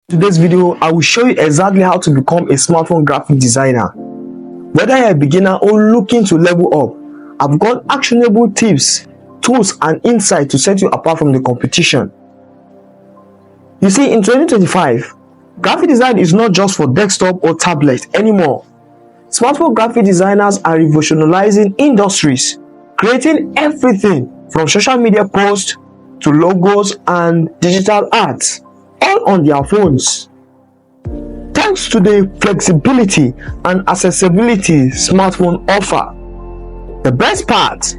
Today's video, I will show you exactly how to become a smartphone graphic designer. Whether you're a beginner or looking to level up, I've got actionable tips, tools, and insights to set you apart from the competition. You see, in 2025, graphic design is not just for desktop or tablet anymore. Smartphone graphic designers are revolutionizing industries, creating everything from social media posts to logos and digital art, all on their phones. Thanks to the flexibility and accessibility smartphones offer. The best part,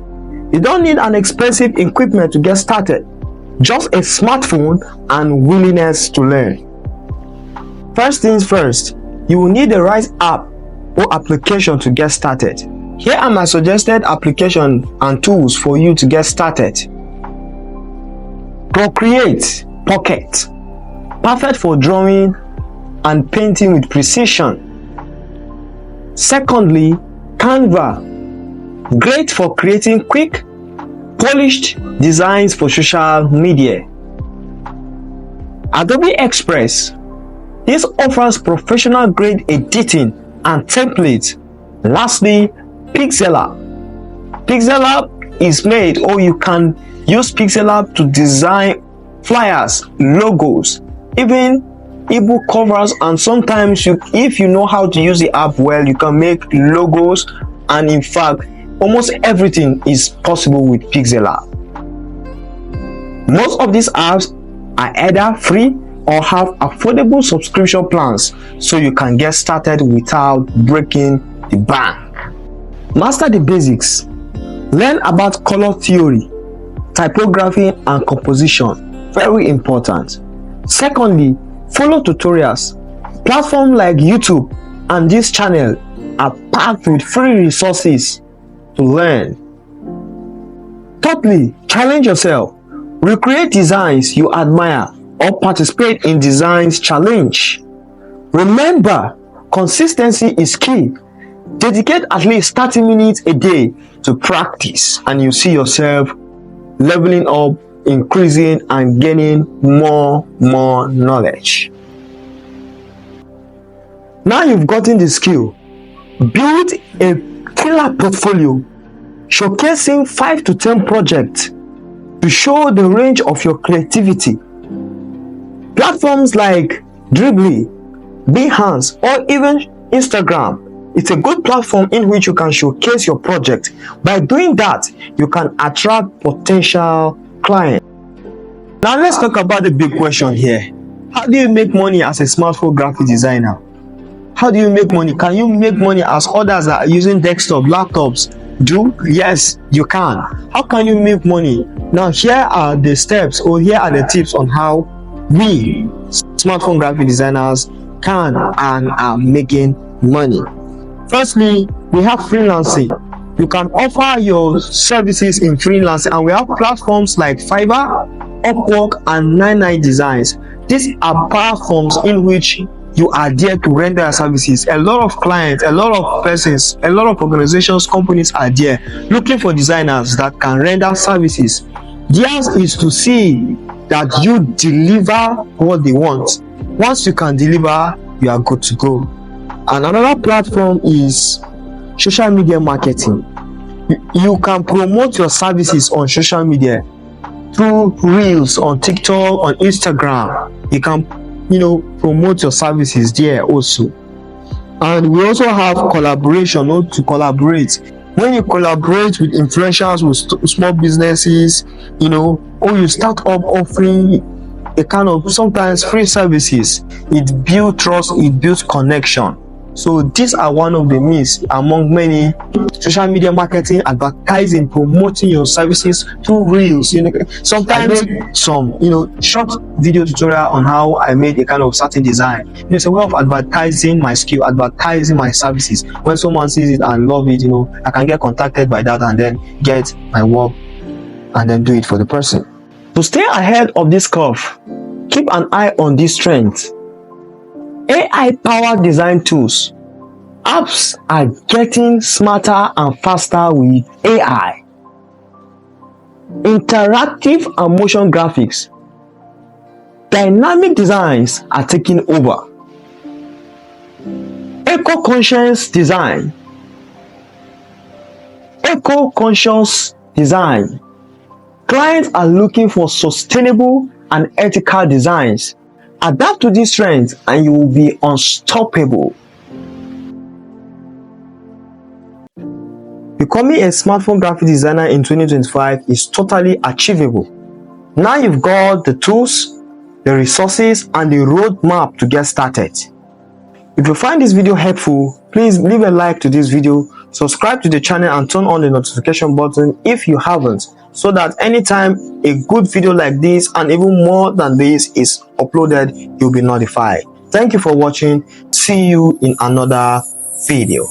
you don't need an expensive equipment to get started, just a smartphone and willingness to learn. First things first, you will need the right app or application to get started. Here are my suggested applications and tools for you to get started. Procreate Pocket, perfect for drawing and painting with precision. Secondly, Canva, great for creating quick, polished designs for social media. Adobe Express, this offers professional grade editing and templates. Lastly, Pixel is made, or you can use Pixel to design flyers, logos, even ebook covers, and sometimes if you know how to use the app well, you can make logos, and in fact almost everything is possible with Pixel. Most of these apps are either free or have affordable subscription plans, so you can get started without breaking the bank. Master the basics. Learn about color theory, typography, and composition. Very important. Secondly, follow tutorials. Platforms like YouTube and this channel are packed with free resources to learn. Thirdly, challenge yourself. Recreate designs you admire or participate in designs challenge. Remember, consistency is key. Dedicate at least 30 minutes a day to practice, and you see yourself leveling up, increasing, and gaining more knowledge. Now you've gotten the skill, build a killer portfolio showcasing 5 to 10 projects to show the range of your creativity. Platforms like Dribbly, Behance, or even Instagram, it's a good platform in which you can showcase your project. By doing that, you can attract potential clients. Now let's talk about the big question here. How do you make money as a smartphone graphic designer? How do you make money? Can you make money as others that are using desktop, laptops do? Yes, you can. How can you make money? Now here are the steps, or here are the tips on how we smartphone graphic designers can and are making money. Firstly, we have freelancing. You can offer your services in freelancing, and we have platforms like Fiverr, Upwork, and 99 Designs. These are platforms in which you are there to render your services. A lot of clients, a lot of persons, a lot of organizations, companies are there looking for designers that can render services. Theirs is to see that you deliver what they want. Once you can deliver, you are good to go. And another platform is social media marketing. You can promote your services on social media through reels on TikTok, on Instagram. You can promote your services there also. And we also have collaboration, or to collaborate. When you collaborate with influencers, with small businesses, or you start up offering a kind of sometimes free services, it builds trust, it builds connection. So these are one of the means among many: social media marketing, advertising, promoting your services through reels. Sometimes some short video tutorial on how I made a kind of certain design. It's a way of advertising my skill, advertising my services. When someone sees it and love it, I can get contacted by that and then get my work and then do it for the person. To stay ahead of this curve, keep an eye on these trends. AI-powered design tools. Apps are getting smarter and faster with AI. Interactive and motion graphics. Dynamic designs are taking over. Eco-conscious design. Eco-conscious design. Clients are looking for sustainable and ethical designs. Adapt to these trends and you will be unstoppable. Becoming a smartphone graphic designer in 2025 is totally achievable. Now you've got the tools, the resources, and the roadmap to get started. If you find this video helpful, please leave a like to this video, subscribe to the channel and turn on the notification button if you haven't, so that anytime a good video like this and even more than this is uploaded, you'll be notified. Thank you for watching. See you in another video.